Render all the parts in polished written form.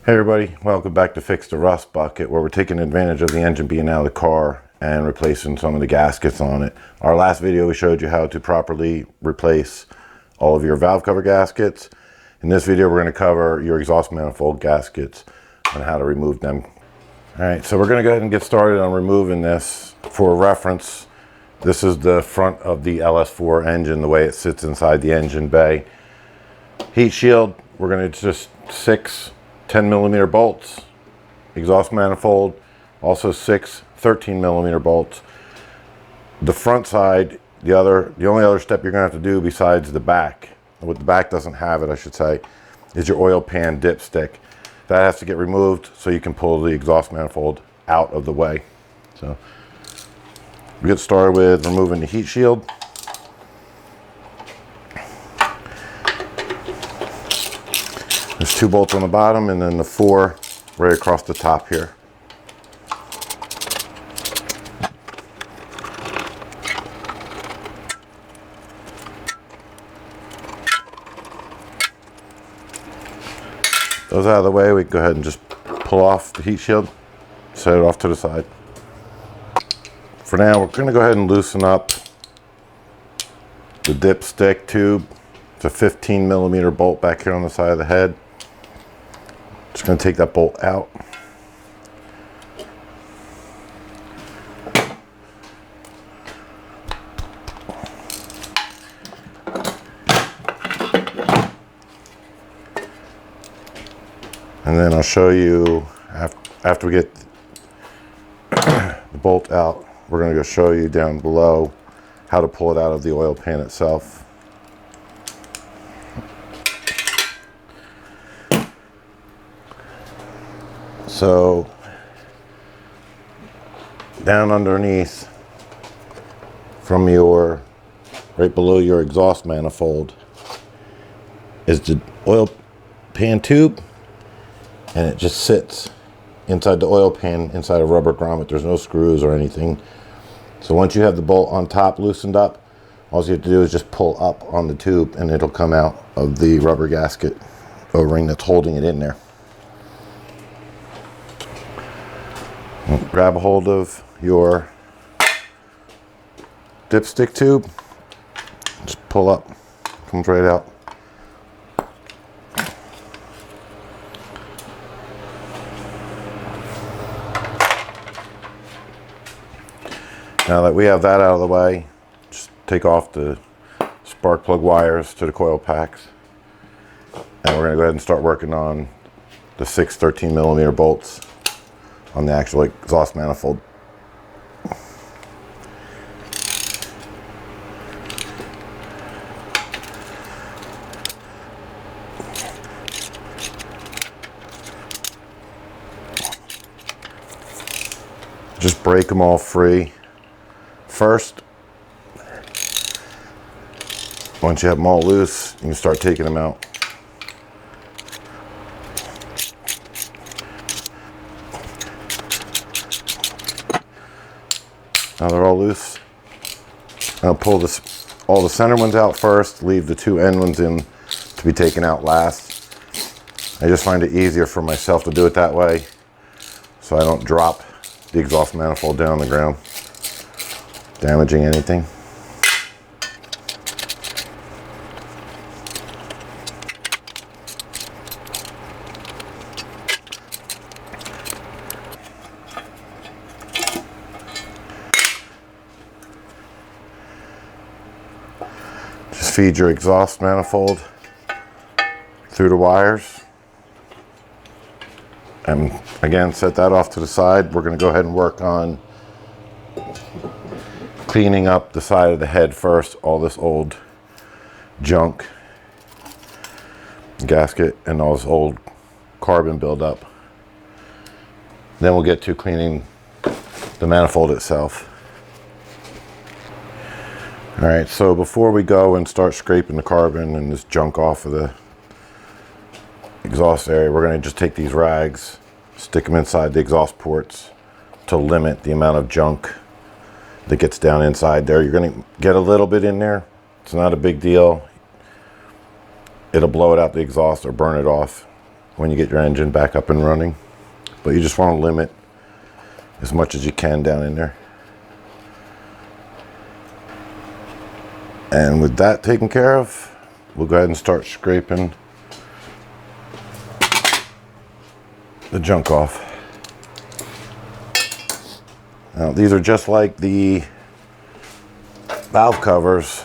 Hey everybody, welcome back to Fix the Rust Bucket, where we're taking advantage of the engine being out of the car and replacing some of the gaskets on it. Our last video we showed you how to properly replace all of your valve cover gaskets. In this video we're going to cover your exhaust manifold gaskets and how to remove them. Alright, so we're going to go ahead and get started on removing this. For reference, this is the front of the LS4 engine, the way it sits inside the engine bay. Heat shield, we're going to just 6 10mm bolts, exhaust manifold, also 6 13mm bolts. The front side, the only other step you're going to have to do besides the back, what the back doesn't have it, I should say, is your oil pan dipstick. That has to get removed so you can pull the exhaust manifold out of the way. So we get started with removing the heat shield. There's 2 bolts on the bottom and then the 4 right across the top here. Those out of the way, we can go ahead and just pull off the heat shield, set it off to the side. For now, we're going to go ahead and loosen up the dipstick tube. It's a 15mm bolt back here on the side of the head. Just going to take that bolt out. And then I'll show you, after we get the bolt out, we're going to go show you down below how to pull it out of the oil pan itself. So down underneath from right below your exhaust manifold is the oil pan tube, and it just sits inside the oil pan inside a rubber grommet. There's no screws or anything. So once you have the bolt on top loosened up, all you have to do is just pull up on the tube and it'll come out of the rubber gasket O-ring that's holding it in there. Grab a hold of your dipstick tube, just pull up, comes right out. Now that we have that out of the way, just take off the spark plug wires to the coil packs, and we're going to go ahead and start working on the 6 13mm bolts on the actual exhaust manifold. Just break them all free first. Once you have them all loose, you can start taking them out. Now they're all loose. I'll pull all the center ones out first, leave the 2 end ones in to be taken out last. I just find it easier for myself to do it that way so I don't drop the exhaust manifold down on the ground, damaging anything. Feed your exhaust manifold through the wires, and again set that off to the side. We're going to go ahead and work on cleaning up the side of the head first, all this old junk, gasket, and all this old carbon buildup. Then we'll get to cleaning the manifold itself. Alright, so before we go and start scraping the carbon and this junk off of the exhaust area, we're going to just take these rags, stick them inside the exhaust ports to limit the amount of junk that gets down inside there. You're going to get a little bit in there. It's not a big deal. It'll blow it out the exhaust or burn it off. when you get your engine back up and running. But you just want to limit as much as you can down in there. And with that taken care of, we'll go ahead and start scraping the junk off. Now, these are just like the valve covers.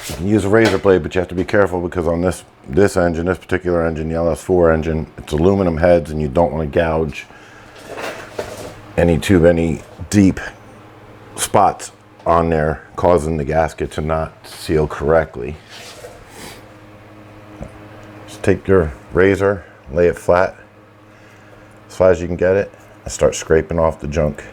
You can use a razor blade, but you have to be careful because on this engine, this particular engine, the LS4 engine, it's aluminum heads, and you don't want to gouge any deep spots on there, causing the gasket to not seal correctly. Just take your razor, lay it flat as flat as you can get it, and start scraping off the junk.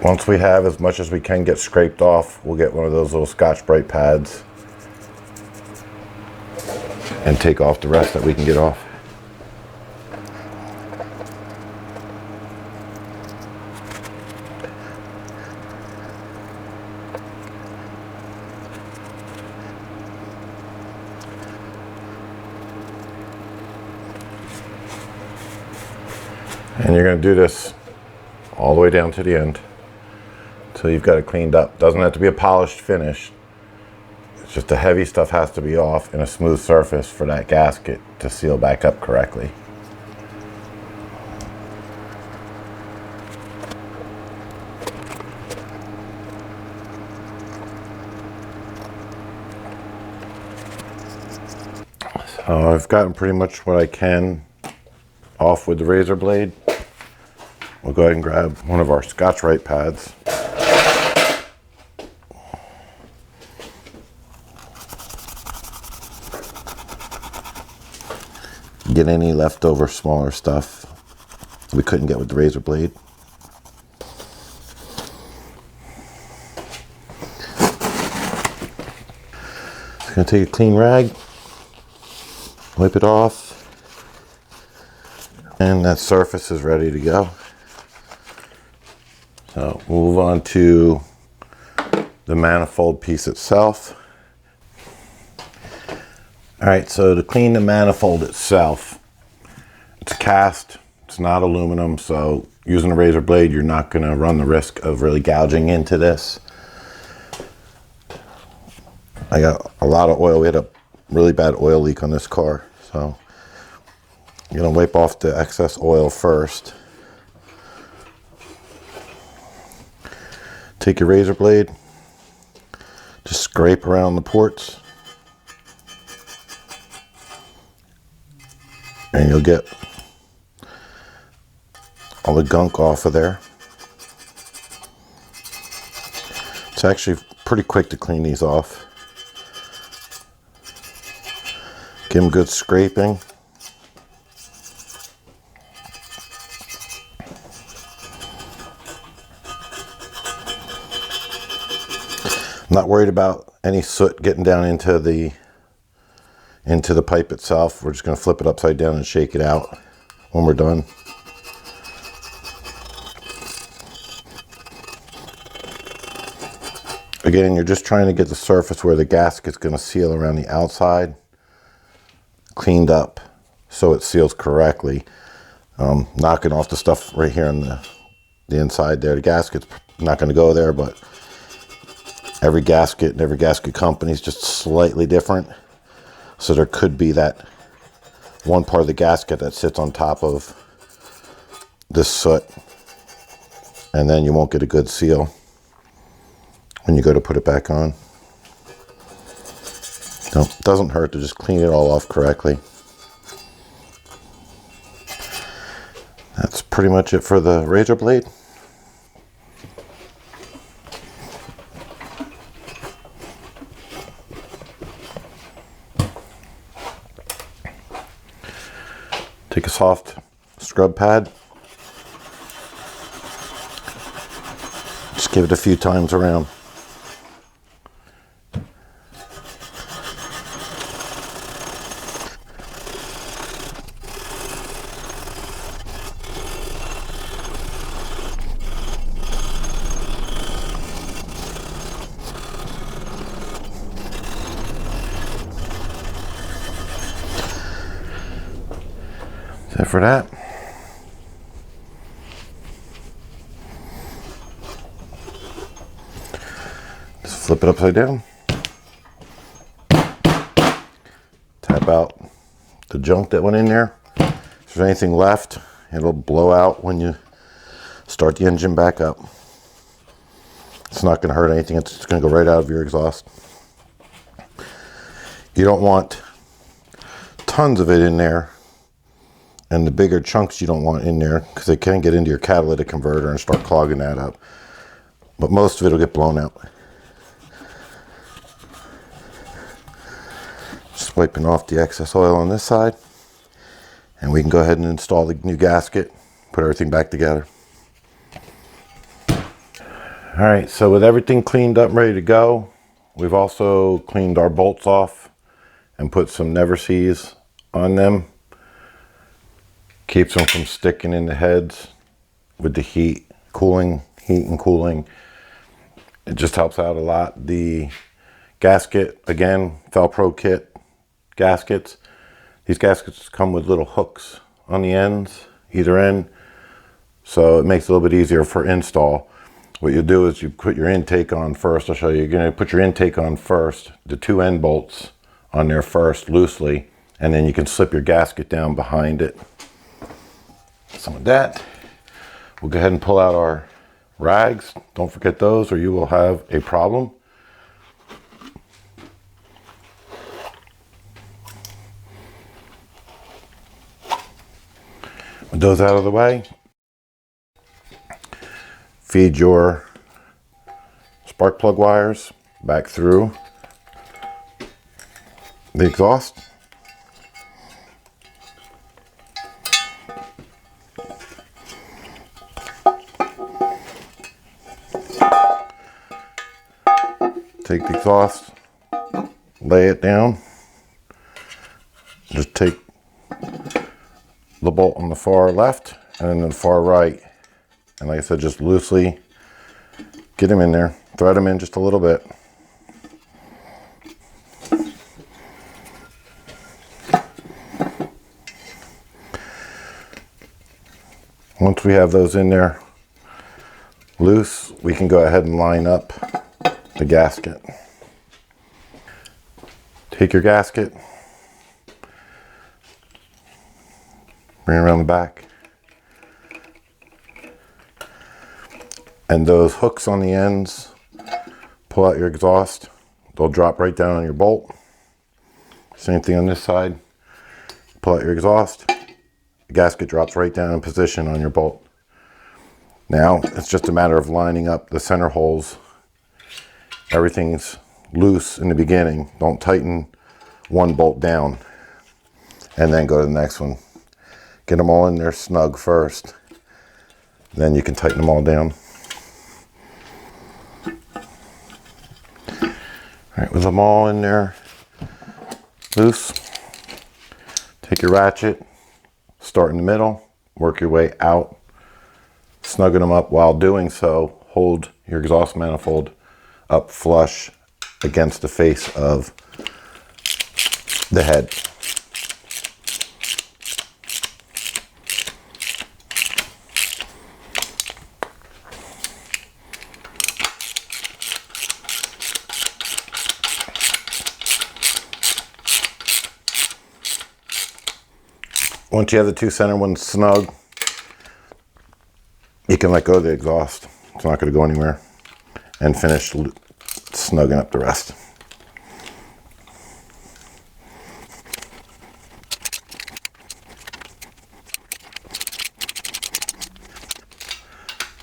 Once we have as much as we can get scraped off, we'll get one of those little Scotch-Brite pads and take off the rest that we can get off. And you're going to do this all the way down to the end until you've got it cleaned up. Doesn't have to be a polished finish. It's just the heavy stuff has to be off and a smooth surface for that gasket to seal back up correctly. So I've gotten pretty much what I can off with the razor blade. We'll go ahead and grab one of our Scotch-Brite pads. Get any leftover smaller stuff we couldn't get with the razor blade. Just gonna take a clean rag, wipe it off, and that surface is ready to go. So we'll move on to the manifold piece itself. All right, so to clean the manifold itself, it's cast, it's not aluminum, so using a razor blade, you're not gonna run the risk of really gouging into this. I got a lot of oil. We had a really bad oil leak on this car, so I'm gonna wipe off the excess oil first. Take your razor blade, just scrape around the ports, and you'll get all the gunk off of there. It's actually pretty quick to clean these off. Give them good scraping. I'm not worried about any soot getting down into the pipe itself. We're just going to flip it upside down and shake it out when we're done. Again, you're just trying to get the surface where the gasket's going to seal around the outside cleaned up so it seals correctly. Knocking off the stuff right here on the inside there. The gasket's not going to go there, but every gasket and every gasket company is just slightly different. So there could be that one part of the gasket that sits on top of this soot, and then you won't get a good seal when you go to put it back on. No, it doesn't hurt to just clean it all off correctly. That's pretty much it for the razor blade. Take a soft scrub pad. Just give it a few times around. for that. Just flip it upside down. Tap out the junk that went in there. If there's anything left, it'll blow out when you start the engine back up. It's not going to hurt anything. It's just going to go right out of your exhaust. You don't want tons of it in there, and the bigger chunks you don't want in there because they can get into your catalytic converter and start clogging that up. But most of it will get blown out. Just wiping off the excess oil on this side, and we can go ahead and install the new gasket, put everything back together. All right, so with everything cleaned up, ready to go, we've also cleaned our bolts off and put some never sees on them. Keeps them from sticking in the heads with the heat and cooling. It just helps out a lot. The gasket, again, Felpro kit gaskets. These gaskets come with little hooks on the ends, either end, so it makes it a little bit easier for install. What you do is you put your intake on first. I'll show you. You're going to put your intake on first, the two end bolts on there first loosely, and then you can slip your gasket down behind it. Some of that. We'll go ahead and pull out our rags. Don't forget those or you will have a problem. With those out of the way, feed your spark plug wires back through the exhaust. Take the exhaust, lay it down. Just take the bolt on the far left and then the far right. And like I said, just loosely get them in there, thread them in just a little bit. Once we have those in there loose, we can go ahead and line up the gasket. Take your gasket, bring it around the back. And those hooks on the ends, pull out your exhaust. They'll drop right down on your bolt. Same thing on this side. Pull out your exhaust. The gasket drops right down in position on your bolt. Now, it's just a matter of lining up the center holes. Everything's loose in the beginning. Don't tighten one bolt down and then go to the next one. Get them all in there snug first. Then you can tighten them all down. All right, with them all in there loose, take your ratchet, start in the middle, work your way out, snugging them up. While doing so, hold your exhaust manifold up flush against the face of the head. Once you have the two center ones snug, you can let go of the exhaust. It's not going to go anywhere. And finish snugging up the rest.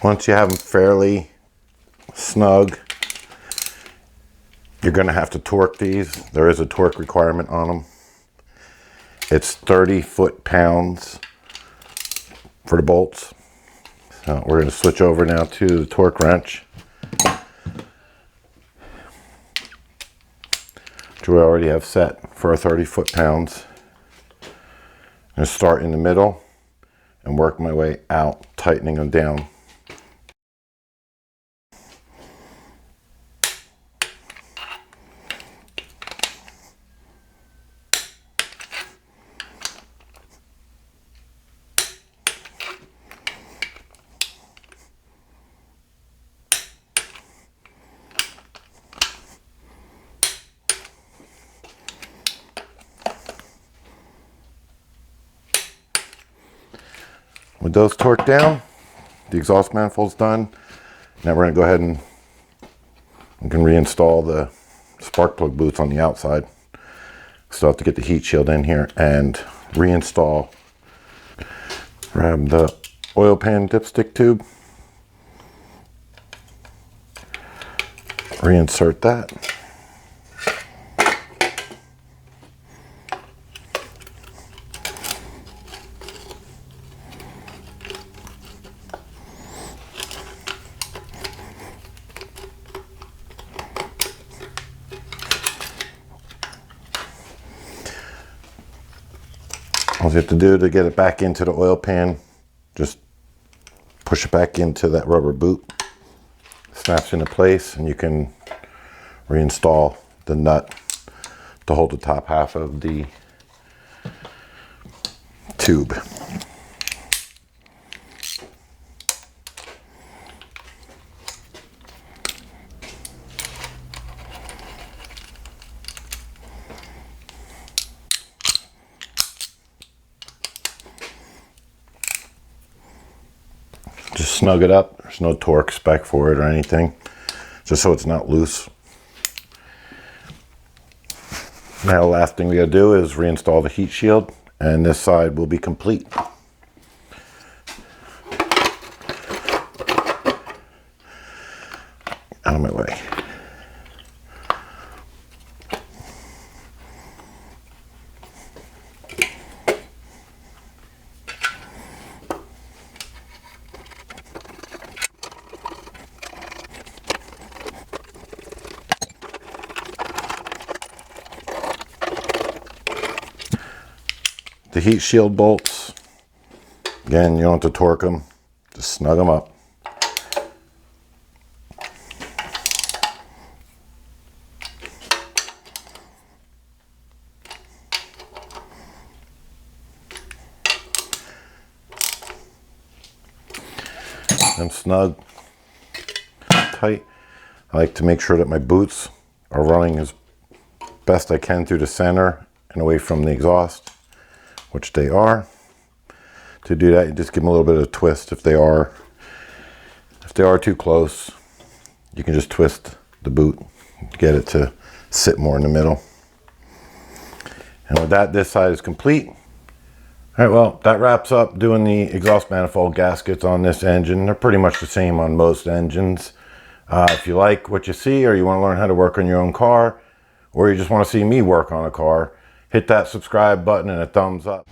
Once you have them fairly snug, you're going to have to torque these. There is a torque requirement on them. It's 30 foot-pounds for the bolts. So we're going to switch over now to the torque wrench, which we already have set for 30 foot-pounds. I'm going to start in the middle and work my way out, tightening them down. With those torqued down, the exhaust manifold's done. Now we're going to go ahead and we can reinstall the spark plug boots on the outside. Still have to get the heat shield in here and reinstall. Grab the oil pan dipstick tube. Reinsert that. All you have to do to get it back into the oil pan, just push it back into that rubber boot. Snaps into place, and you can reinstall the nut to hold the top half of the tube. Just snug it up. There's no torque spec for it or anything, just so it's not loose. Now the last thing we gotta do is reinstall the heat shield, and this side will be complete. Out of my way. The heat shield bolts, again, you don't have to torque them, just snug them up. I'm snug, tight. I like to make sure that my boots are running as best I can through the center and away from the exhaust, which they are. To do that, you just give them a little bit of a twist. If they are too close, you can just twist the boot to get it to sit more in the middle. And with that, this side is complete. All right, well, that wraps up doing the exhaust manifold gaskets on this engine. They're pretty much the same on most engines. If you like what you see, or you want to learn how to work on your own car, or you just want to see me work on a car, hit that subscribe button and a thumbs up.